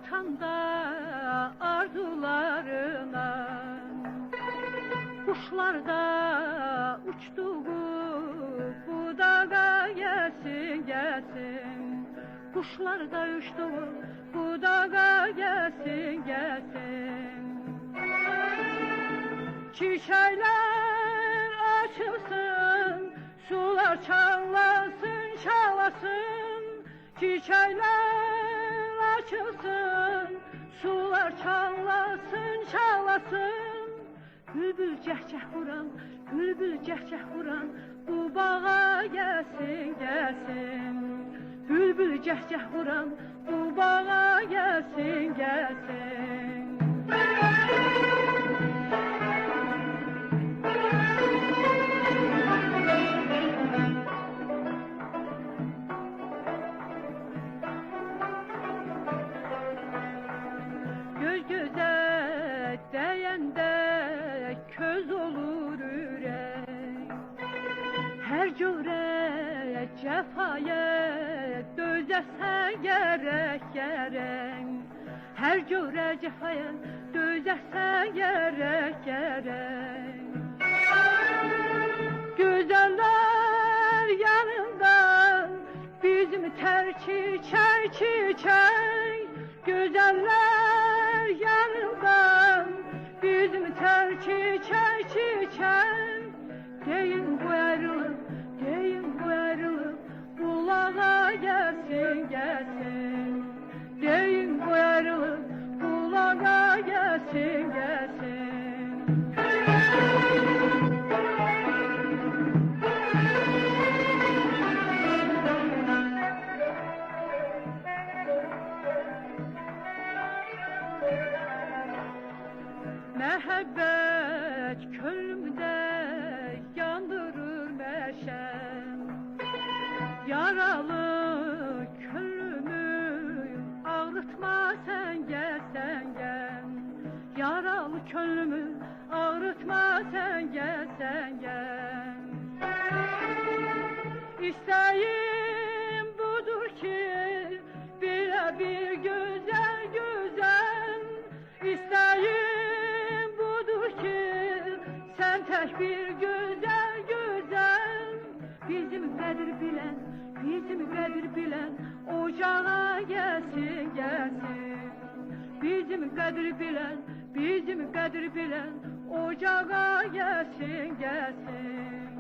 batanda arzularına, kuşlar da uçtuğu bu dağa gelsin gelsin. Kuşlar da uçtuğu bu dağa gelsin gelsin. Çiçekler açılsın, sular çalasın çalasın. Çiçekler açılsın, sular çalasın çalasın. Bülbül cəhcəh vuran, bülbül cəhcəh vuran bu bağa gelsin gelsin. Bülbül cəhcəh vuran bu bağa gelsin gelsin. Göz göze değende köz olur ürek. Her cüre cefaya dözesen gerek gerek. Her cüre cefaya dözesen gerek gerek. Güzeller yanında bizim ter çiçek çiçek. Güzeller yanında bizim ter çiçek çiçek. Deyin bu ayrılık, deyin bu ayrılık bulağa gelsin gelsin. Deyin bu ayrılık bulağa gelsin gelsin. Mehabbet könlümde yandırır meşem. Yaralı könlümü ağrıtma sen gel sen gel. Yaralı könlümü ağrıtma sen gel sen gel. İsteğim budur ki bile bir güzel güzel. İsteğim budur ki sen tek bir güzel güzel. Bizim kadir bilen, bizim kadir bilen ocağa gelsin gelsin. Bizim kadir bilen, bizim kadir bilen ocağa gelsin gelsin.